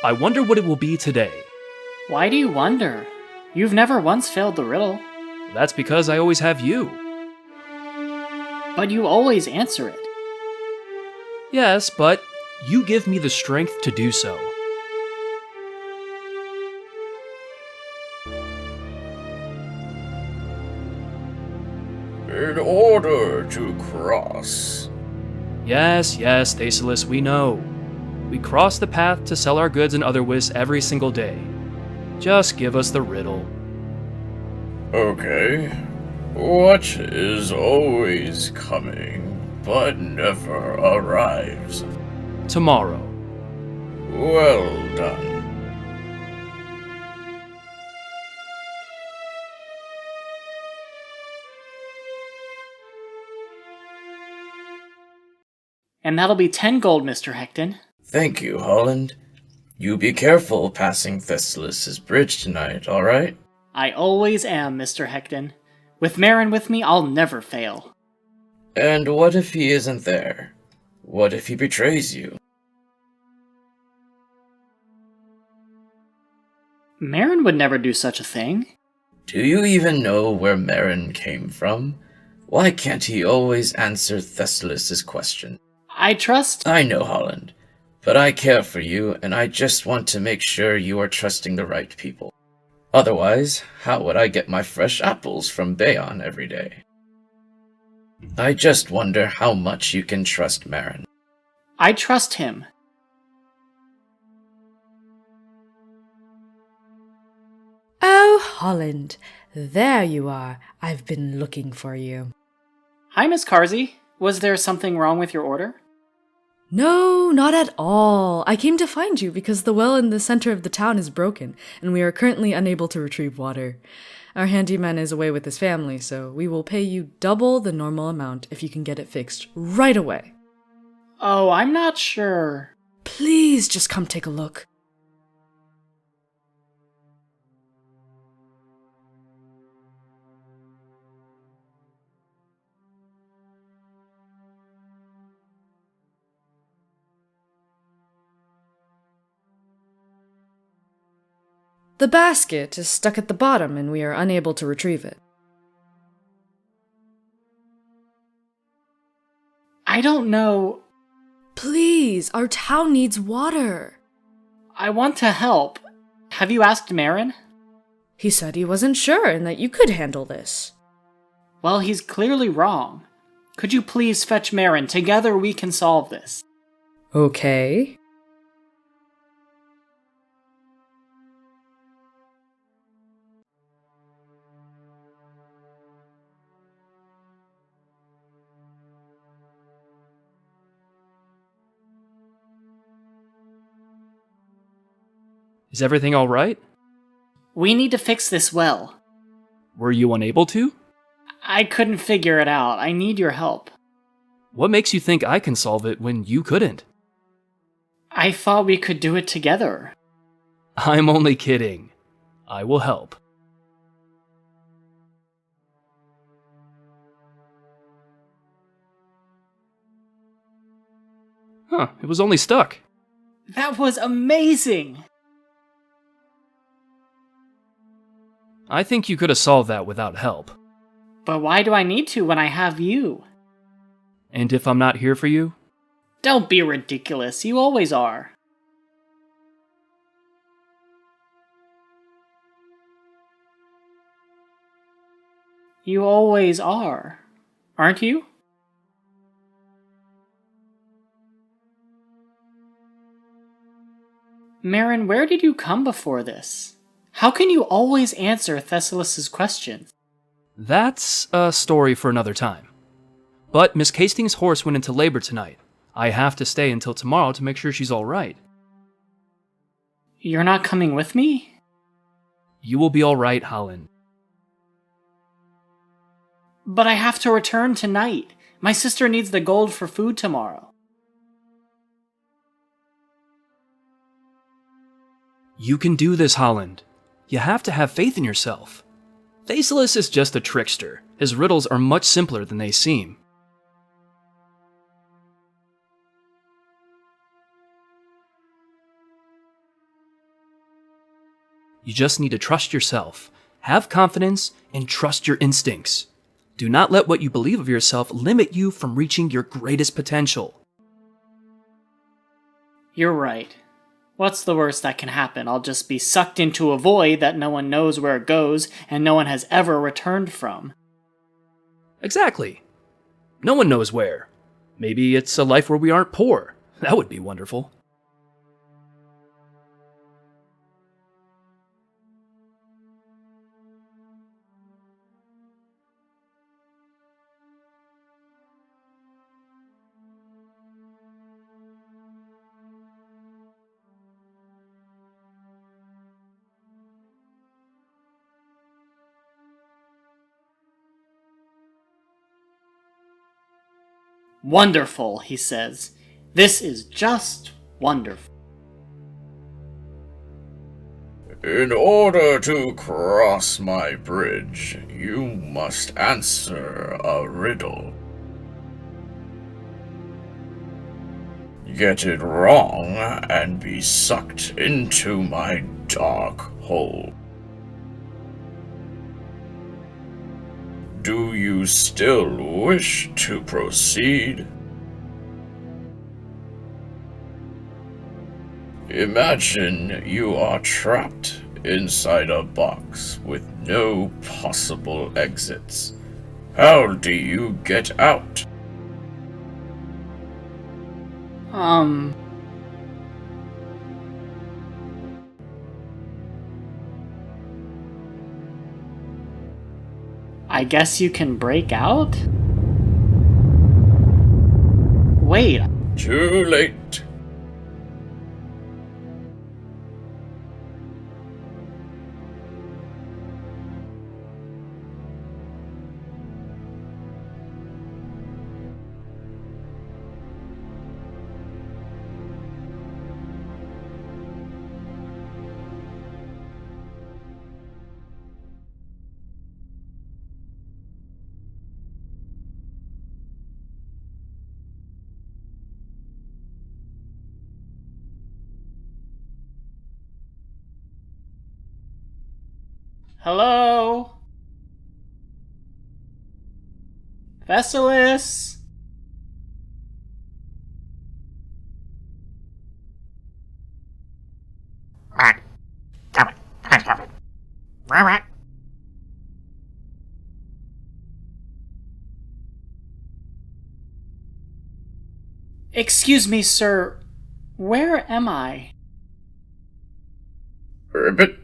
I wonder what it will be today. Why do you wonder? You've never once failed the riddle. That's because I always have you. But you always answer it. Yes, but you give me the strength to do so. In order to cross. Yes, Thesulis, we know. We cross the path to sell our goods in Otherwis every single day. Just give us the riddle. Okay. What is always coming, but never arrives? Tomorrow. Well done. And that'll be 10 gold, Mr. Hecton. Thank you, Holland. You be careful passing Thesulis' bridge tonight, alright? I always am, Mr. Hecton. With Marin with me, I'll never fail. And what if he isn't there? What if he betrays you? Marin would never do such a thing. Do you even know where Marin came from? Why can't he always answer Thesulis' question? I know, Holland, but I care for you, and I just want to make sure you are trusting the right people. Otherwise, how would I get my fresh apples from Bayonne every day? I just wonder how much you can trust Marin. I trust him. Oh, Holland, there you are. I've been looking for you. Hi, Miss Carsey. Was there something wrong with your order? No, not at all. I came to find you because the well in the center of the town is broken, and we are currently unable to retrieve water. Our handyman is away with his family, so we will pay you double the normal amount if you can get it fixed right away. Oh, I'm not sure. Please just come take a look. The basket is stuck at the bottom and we are unable to retrieve it. I don't know. Please, our town needs water. I want to help. Have you asked Marin? He said he wasn't sure and that you could handle this. Well, he's clearly wrong. Could you please fetch Marin? Together we can solve this. Okay. Is everything all right? We need to fix this well. Were you unable to? I couldn't figure it out. I need your help. What makes you think I can solve it when you couldn't? I thought we could do it together. I'm only kidding. I will help. Huh, it was only stuck. That was amazing! I think you could have solved that without help. But why do I need to when I have you? And if I'm not here for you? Don't be ridiculous, you always are. You always are, aren't you? Marin, where did you come before this? How can you always answer Thesulis' questions? That's a story for another time. But Miss Hastings' horse went into labor tonight. I have to stay until tomorrow to make sure she's all right. You're not coming with me? You will be all right, Holland. But I have to return tonight. My sister needs the gold for food tomorrow. You can do this, Holland. You have to have faith in yourself. Thesulis is just a trickster. His riddles are much simpler than they seem. You just need to trust yourself, have confidence, and trust your instincts. Do not let what you believe of yourself limit you from reaching your greatest potential. You're right. What's the worst that can happen? I'll just be sucked into a void that no one knows where it goes and no one has ever returned from. Exactly. No one knows where. Maybe it's a life where we aren't poor. That would be wonderful. Wonderful, he says. This is just wonderful. In order to cross my bridge, you must answer a riddle. Get it wrong and be sucked into my dark hole. Do you still wish to proceed? Imagine you are trapped inside a box with no possible exits. How do you get out? I guess you can break out? Wait. Too late. Hello? Thesulis? Excuse me, sir. Where am I? Ribbit.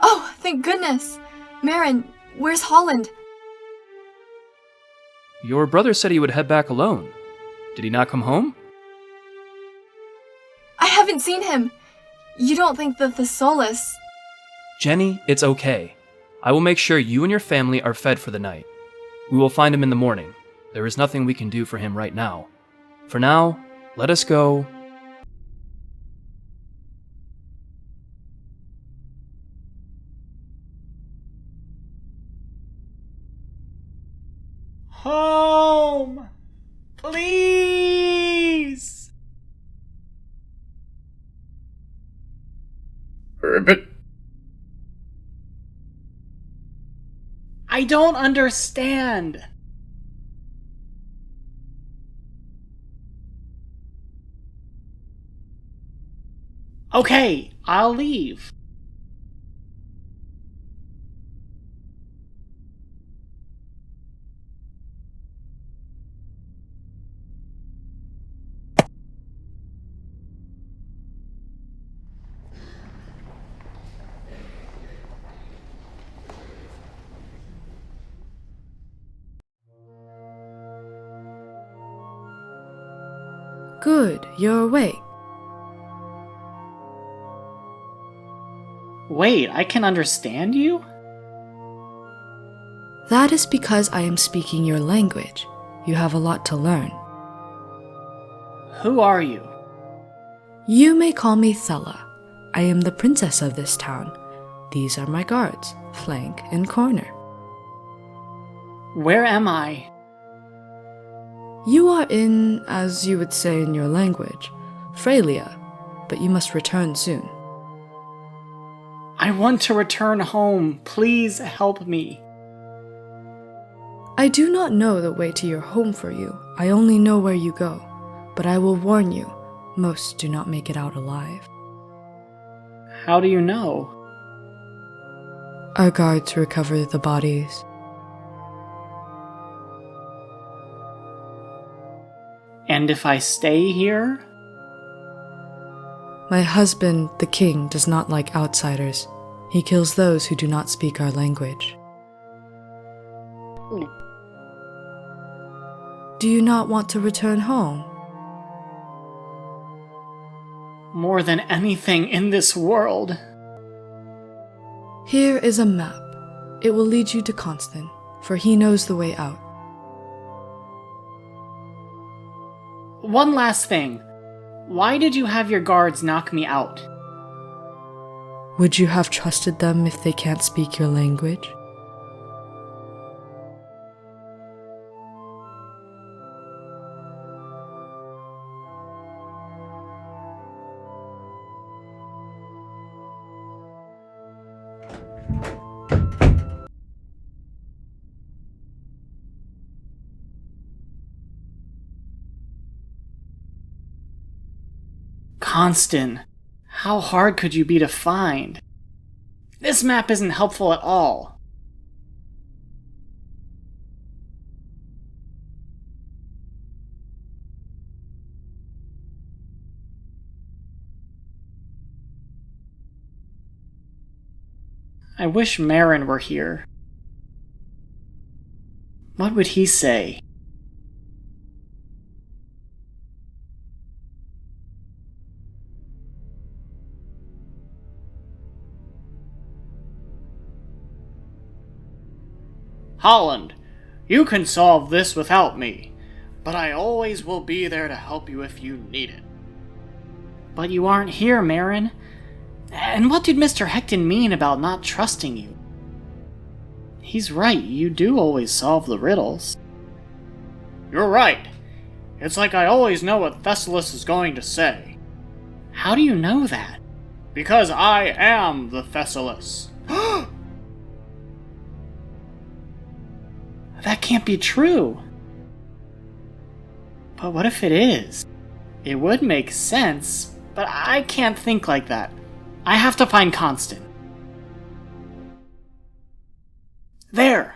Oh, thank goodness! Marin, where's Holland? Your brother said he would head back alone. Did he not come home? I haven't seen him! You don't think the Thesulis... Jenny, it's okay. I will make sure you and your family are fed for the night. We will find him in the morning. There is nothing we can do for him right now. For now, let us go. Home! Please! Ribbit. I don't understand. Okay, I'll leave. Good, you're awake. Wait, I can understand you? That is because I am speaking your language. You have a lot to learn. Who are you? You may call me Thella. I am the princess of this town. These are my guards, flank and corner. Where am I? You are in, as you would say in your language, Frelia, but you must return soon. I want to return home. Please help me. I do not know the way to your home for you. I only know where you go. But I will warn you, most do not make it out alive. How do you know? Our guards recover the bodies. And if I stay here? My husband, the king, does not like outsiders. He kills those who do not speak our language. Do you not want to return home? More than anything in this world. Here is a map. It will lead you to Conklin, for he knows the way out. One last thing. Why did you have your guards knock me out? Would you have trusted them if they can't speak your language? Conklin, how hard could you be to find? This map isn't helpful at all. I wish Marin were here. What would he say? Holland, you can solve this without me, but I always will be there to help you if you need it. But you aren't here, Marin. And what did Mr. Hecton mean about not trusting you? He's right, you do always solve the riddles. You're right. It's like I always know what Thesulis is going to say. How do you know that? Because I am the Thesulis. That can't be true. But what if it is? It would make sense, but I can't think like that. I have to find Conklin. There!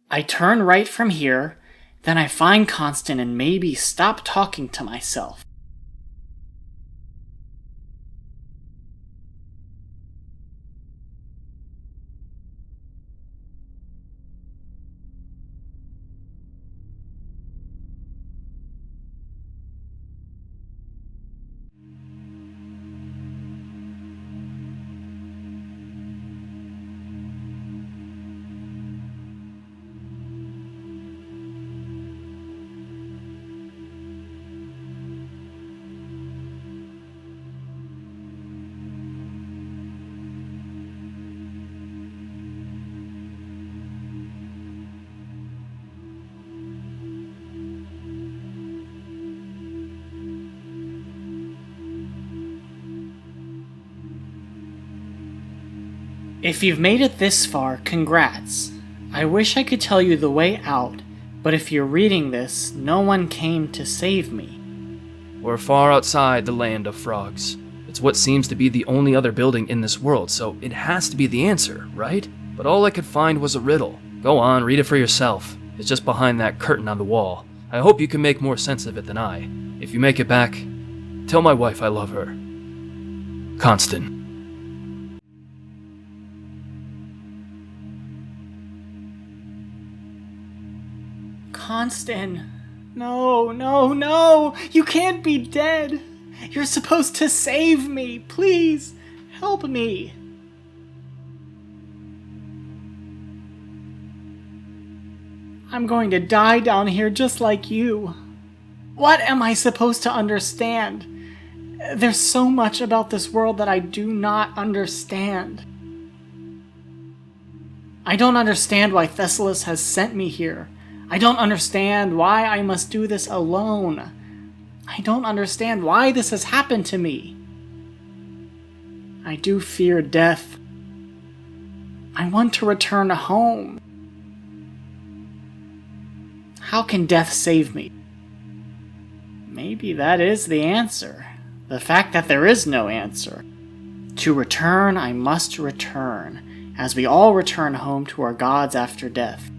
I turn right from here, then I find Conklin and maybe stop talking to myself. If you've made it this far, congrats. I wish I could tell you the way out, but if you're reading this, no one came to save me. We're far outside the land of frogs. It's what seems to be the only other building in this world, so it has to be the answer, right? But all I could find was a riddle. Go on, read it for yourself. It's just behind that curtain on the wall. I hope you can make more sense of it than I. If you make it back, tell my wife I love her. Constant. Constant. No, no, no! You can't be dead! You're supposed to save me! Please, help me! I'm going to die down here just like you. What am I supposed to understand? There's so much about this world that I do not understand. I don't understand why Thesulis has sent me here. I don't understand why I must do this alone. I don't understand why this has happened to me. I do fear death. I want to return home. How can death save me? Maybe that is the answer. The fact that there is no answer. To return, I must return, as we all return home to our gods after death.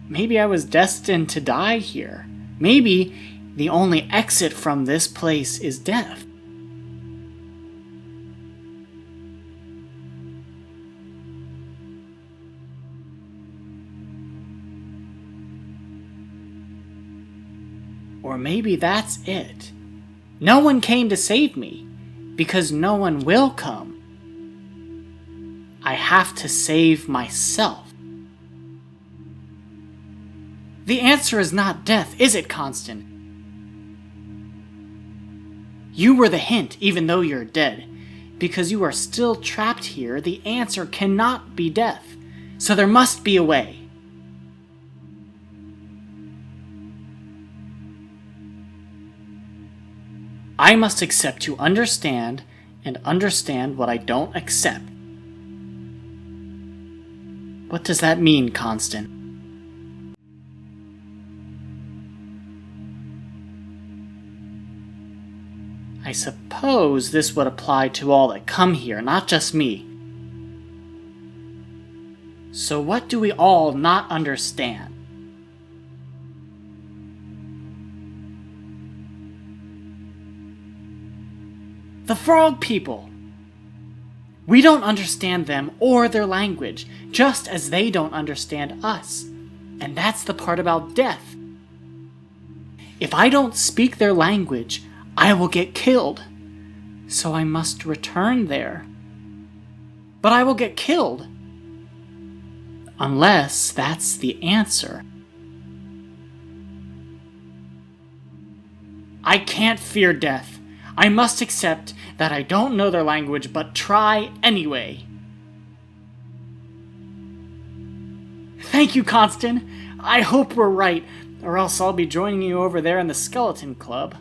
Maybe I was destined to die here. Maybe the only exit from this place is death. Or maybe that's it. No one came to save me, because no one will come. I have to save myself. The answer is not death, is it, Constant? You were the hint, even though you're dead. Because you are still trapped here, the answer cannot be death. So there must be a way. I must accept to understand, and understand what I don't accept. What does that mean, Constant? I suppose this would apply to all that come here, not just me. So what do we all not understand? The frog people! We don't understand them or their language, just as they don't understand us. And that's the part about death. If I don't speak their language, I will get killed. So I must return there. But I will get killed. Unless that's the answer. I can't fear death. I must accept that I don't know their language, but try anyway. Thank you, Constant. I hope we're right, or else I'll be joining you over there in the Skeleton Club.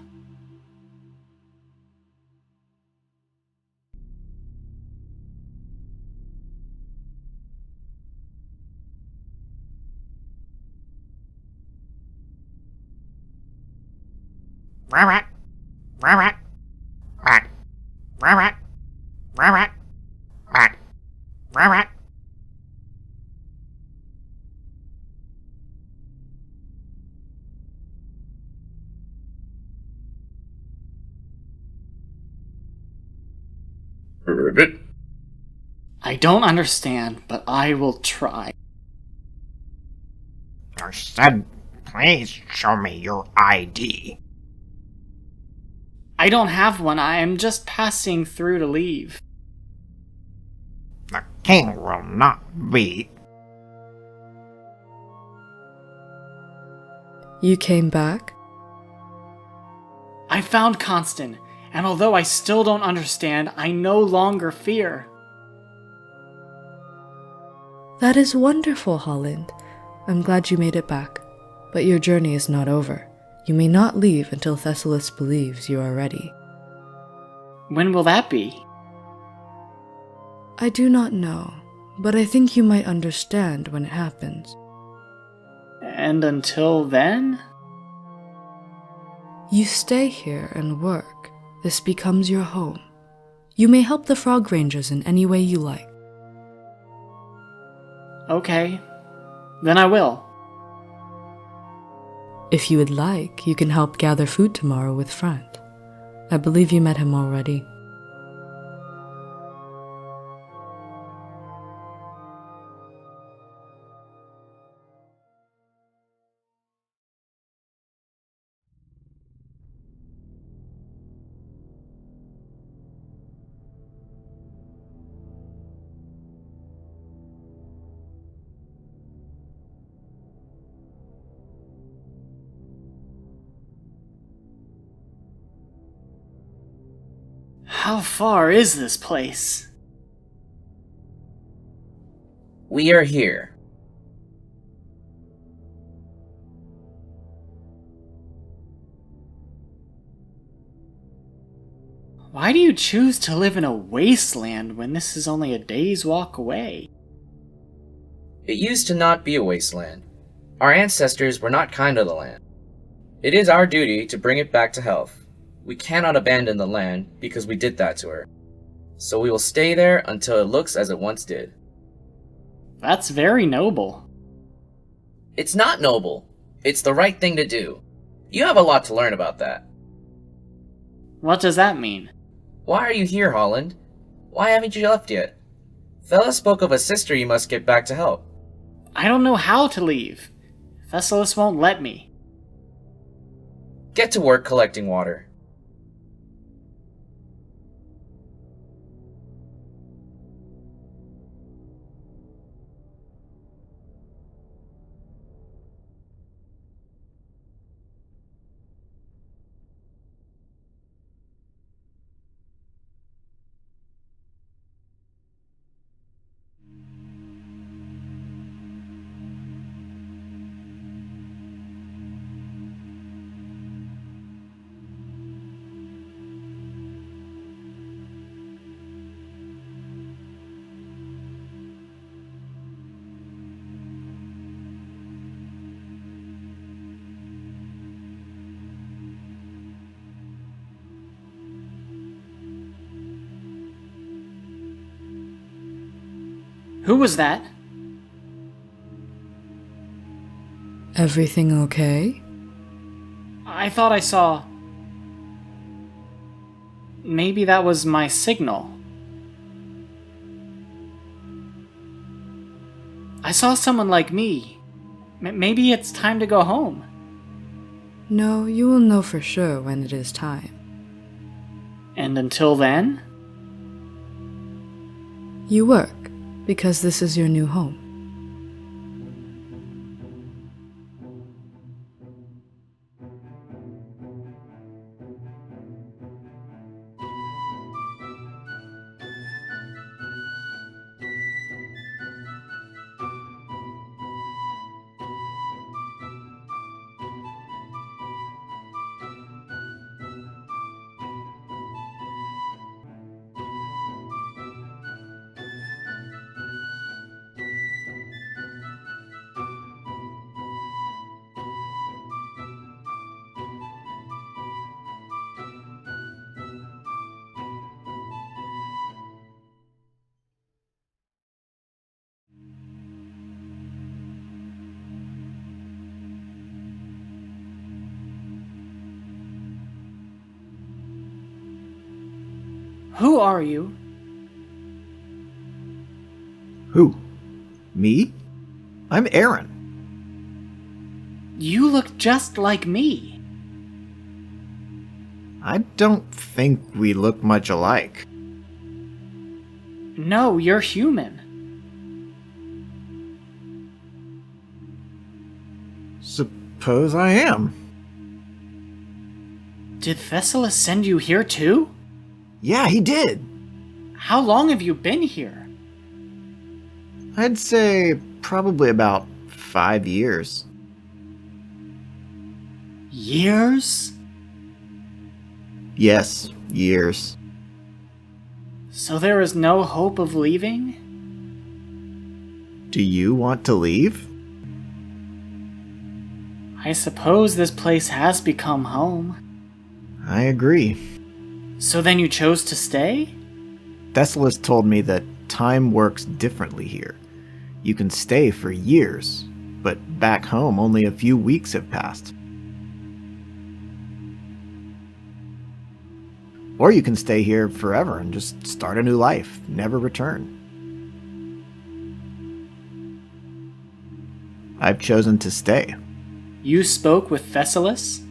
Ribbit? I don't understand, but I will try. I said, please show me your ID. I don't have one. I am just passing through to leave. The king will not be. You came back? I found Constant, and although I still don't understand, I no longer fear. That is wonderful, Holland. I'm glad you made it back. But your journey is not over. You may not leave until Thesulis believes you are ready. When will that be? I do not know, but I think you might understand when it happens. And until then? You stay here and work. This becomes your home. You may help the Frog Rangers in any way you like. Okay, then I will. If you would like, you can help gather food tomorrow with Front. I believe you met him already. How far is this place? We are here. Why do you choose to live in a wasteland when this is only a day's walk away? It used to not be a wasteland. Our ancestors were not kind to the land. It is our duty to bring it back to health. We cannot abandon the land because we did that to her. So we will stay there until it looks as it once did. That's very noble. It's not noble. It's the right thing to do. You have a lot to learn about that. What does that mean? Why are you here, Holland? Why haven't you left yet? Fella spoke of a sister you must get back to help. I don't know how to leave. Thesulis won't let me. Get to work collecting water. Who was that? Everything okay? I thought I saw... Maybe that was my signal. I saw someone like me. Maybe it's time to go home. No, you will know for sure when it is time. And until then? You work, because this is your new home. Who are you? Who? Me? I'm Aaron. You look just like me. I don't think we look much alike. No, you're human. Suppose I am. Did Thesulis send you here too? Yeah, he did. How long have you been here? I'd say probably about 5 years. Years? Yes, years. So there is no hope of leaving? Do you want to leave? I suppose this place has become home. I agree. So then you chose to stay? Thesulis told me that time works differently here. You can stay for years, but back home only a few weeks have passed. Or you can stay here forever and just start a new life, never return. I've chosen to stay. You spoke with Thesulis?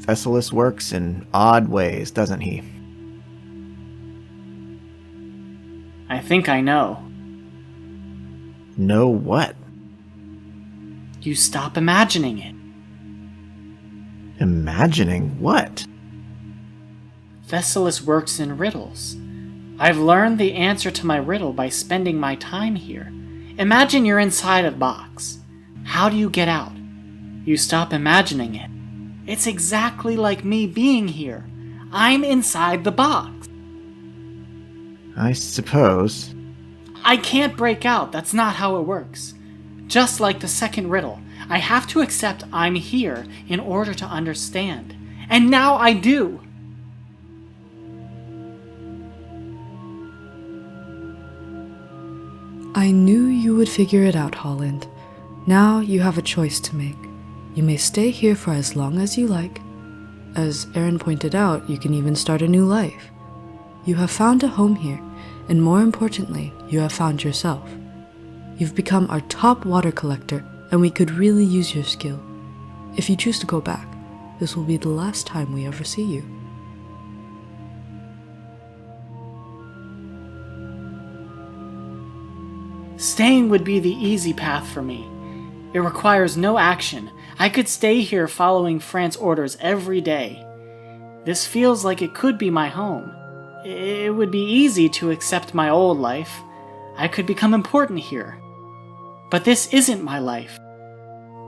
Thesulis works in odd ways, doesn't he? I think I know. Know what? You stop imagining it. Imagining what? Thesulis works in riddles. I've learned the answer to my riddle by spending my time here. Imagine you're inside a box. How do you get out? You stop imagining it. It's exactly like me being here. I'm inside the box. I suppose. I can't break out. That's not how it works. Just like the second riddle, I have to accept I'm here in order to understand. And now I do. I knew you would figure it out, Holland. Now you have a choice to make. You may stay here for as long as you like. As Aaron pointed out, you can even start a new life. You have found a home here, and more importantly, you have found yourself. You've become our top water collector, and we could really use your skill. If you choose to go back, this will be the last time we ever see you. Staying would be the easy path for me. It requires no action. I could stay here following France's orders every day. This feels like it could be my home. It would be easy to accept my old life. I could become important here. But this isn't my life.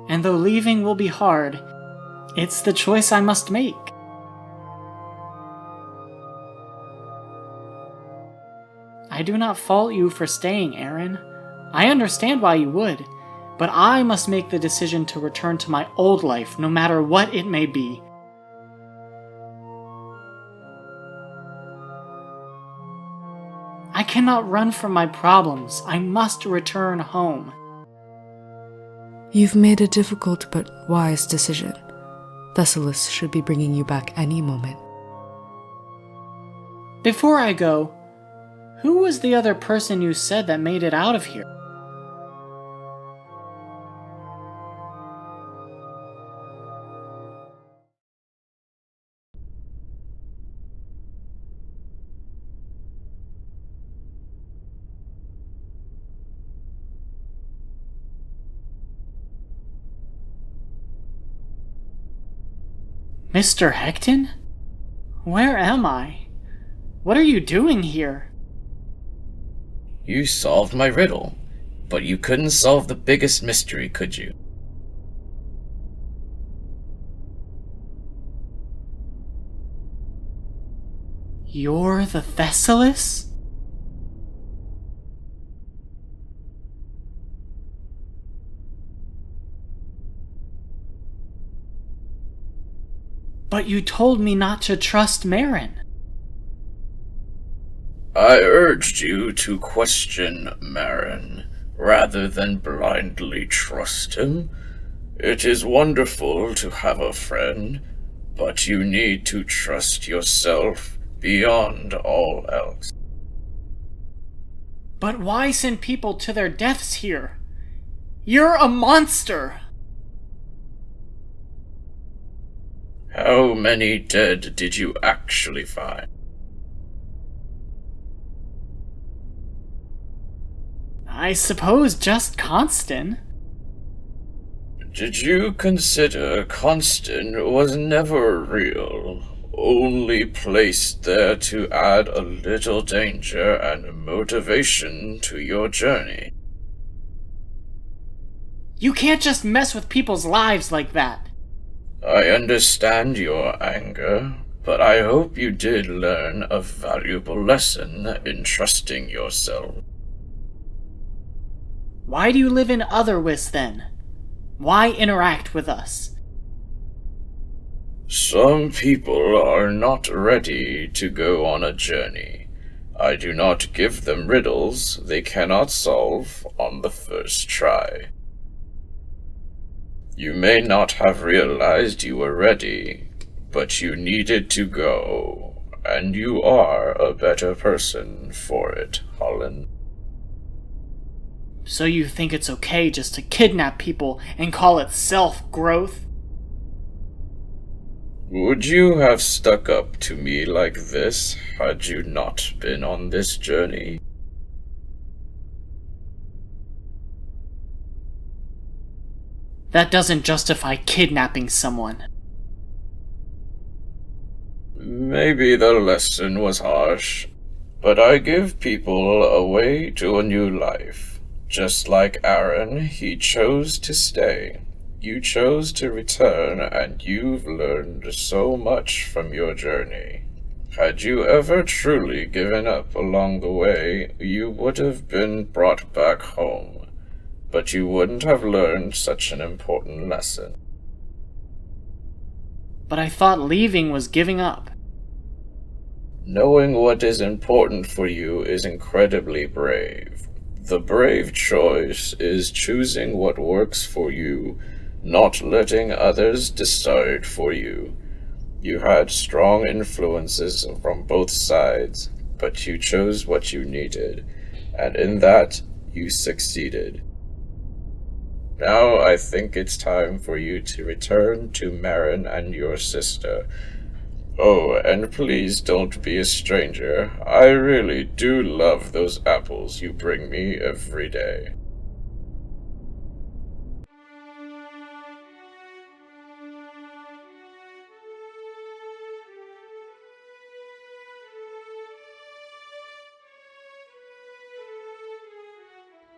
And though leaving will be hard, it's the choice I must make. I do not fault you for staying, Aaron. I understand why you would, but I must make the decision to return to my old life, no matter what it may be. I cannot run from my problems. I must return home. You've made a difficult but wise decision. Thesulis should be bringing you back any moment. Before I go, who was the other person you said that made it out of here? Mr. Hecton? Where am I? What are you doing here? You solved my riddle, but you couldn't solve the biggest mystery, could you? You're the Thesulis? But you told me not to trust Marin. I urged you to question Marin, rather than blindly trust him. It is wonderful to have a friend, but you need to trust yourself beyond all else. But why send people to their deaths here? You're a monster! How many dead did you actually find? I suppose just Constant. Did you consider Constant was never real, only placed there to add a little danger and motivation to your journey? You can't just mess with people's lives like that. I understand your anger, but I hope you did learn a valuable lesson in trusting yourself. Why do you live in Otherwis then? Why interact with us? Some people are not ready to go on a journey. I do not give them riddles they cannot solve on the first try. You may not have realized you were ready, but you needed to go, and you are a better person for it, Holland. So you think it's okay just to kidnap people and call it self-growth? Would you have stuck up to me like this had you not been on this journey? That doesn't justify kidnapping someone. Maybe the lesson was harsh, but I give people a way to a new life. Just like Aaron, he chose to stay. You chose to return, and you've learned so much from your journey. Had you ever truly given up along the way, you would have been brought back home, but you wouldn't have learned such an important lesson. But I thought leaving was giving up. Knowing what is important for you is incredibly brave. The brave choice is choosing what works for you, not letting others decide for you. You had strong influences from both sides, but you chose what you needed, and in that, you succeeded. Now I think it's time for you to return to Marin and your sister. Oh, and please don't be a stranger. I really do love those apples you bring me every day.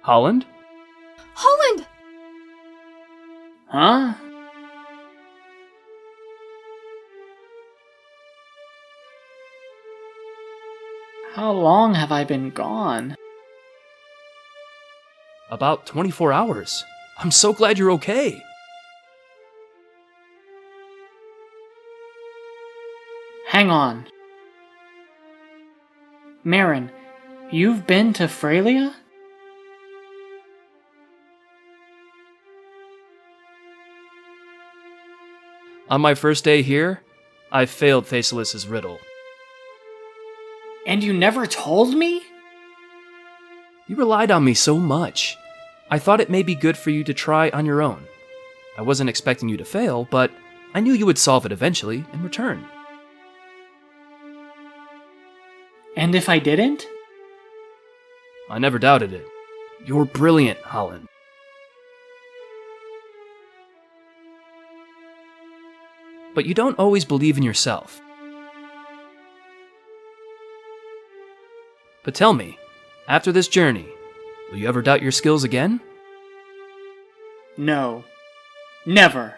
Holland? Holland! Huh? How long have I been gone? About 24 hours. I'm so glad you're okay. Hang on. Marin, you've been to Frelia? On my first day here, I failed Thesulis' riddle. And you never told me? You relied on me so much. I thought it may be good for you to try on your own. I wasn't expecting you to fail, but I knew you would solve it eventually in return. And if I didn't? I never doubted it. You're brilliant, Holland. But you don't always believe in yourself. But tell me, after this journey, will you ever doubt your skills again? No. Never.